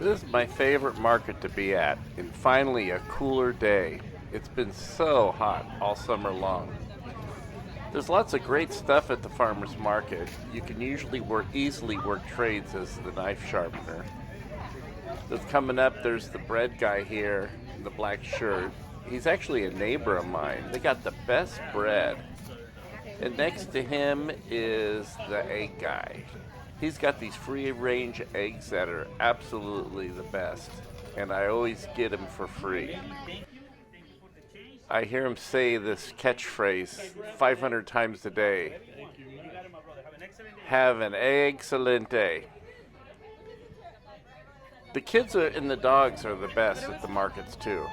This is my favorite market to be at, and finally a cooler day. It's been so hot all summer long. There's lots of great stuff at the farmer's market. You can usually easily work trades as the knife sharpener. That's coming up, there's the bread guy here in the black shirt. He's actually a neighbor of mine. They got the best bread. And next to him is the egg guy. He's got these free-range eggs that are absolutely the best, and I always get them for free. I hear him say this catchphrase 500 times a day. Have an excellent day. The kids and the dogs are the best at the markets too.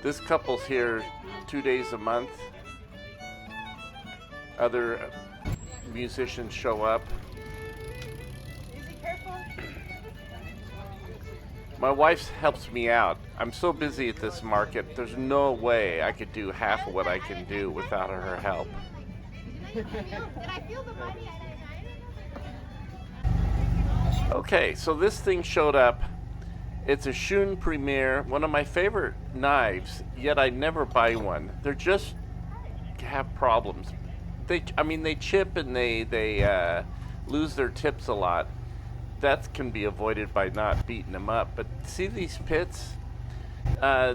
This couple's here 2 days a month. Other musicians show up. My wife helps me out. I'm so busy at this market, there's no way I could do half of what I can do without her help. Okay, so this thing showed up. It's a Shun Premier, one of my favorite knives, yet I never buy one. They're just have problems. They chip and they lose their tips a lot. That can be avoided by not beating them up. But see these pits?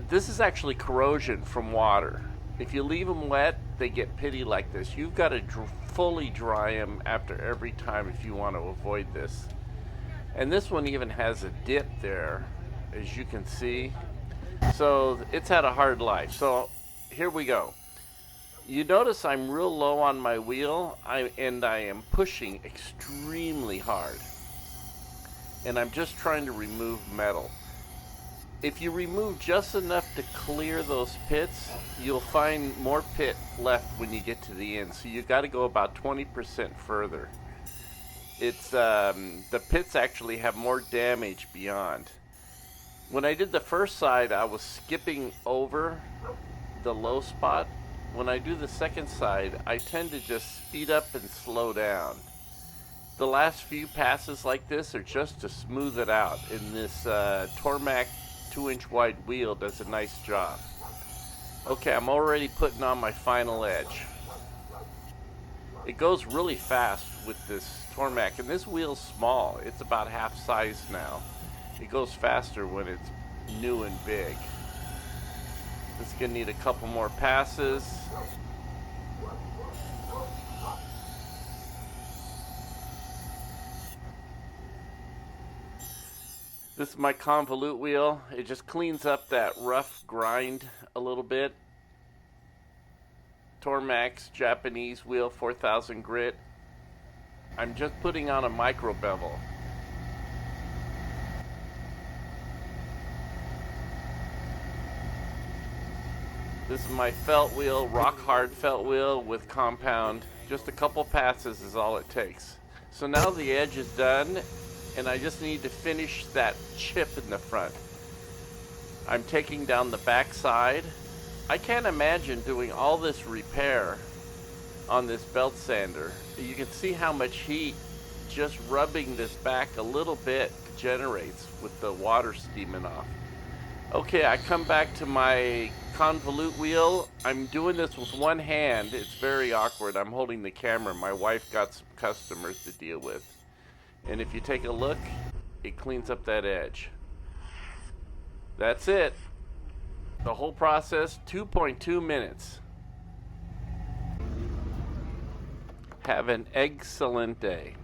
This is actually corrosion from water. If you leave them wet, they get pitty like this. You've got to fully dry them after every time if you want to avoid this. And this one even has a dip there, as you can see. So it's had a hard life. So here we go. You notice I'm real low on my wheel, and I am pushing extremely hard. And I'm just trying to remove metal. If you remove just enough to clear those pits, you'll find more pit left when you get to the end. So you got to go about 20% further. It's the pits actually have more damage beyond. When I did the first side, I was skipping over the low spot. When I do the second side, I tend to just speed up and slow down. The last few passes like this are just to smooth it out, and this Tormac 2-inch wide wheel does a nice job. Okay, I'm already putting on my final edge. It goes really fast with this Tormac, and this wheel's small. It's about half size now. It goes faster when it's new and big. It's gonna need a couple more passes. This is my convolute wheel. It just cleans up that rough grind a little bit. Tormac's Japanese wheel, 4000 grit. I'm just putting on a micro bevel. This is my felt wheel, rock hard felt wheel with compound. Just a couple passes is all it takes. So now the edge is done, and I just need to finish that chip in the front. I'm taking down the back side. I can't imagine doing all this repair on this belt sander. You can see how much heat just rubbing this back a little bit generates with the water steaming off. Okay, I come back to my convolute wheel. I'm doing this with one hand. It's very awkward. I'm holding the camera. My wife got some customers to deal with. And if you take a look, it cleans up that edge. That's it. The whole process, 2.2 minutes. Have an excellent day.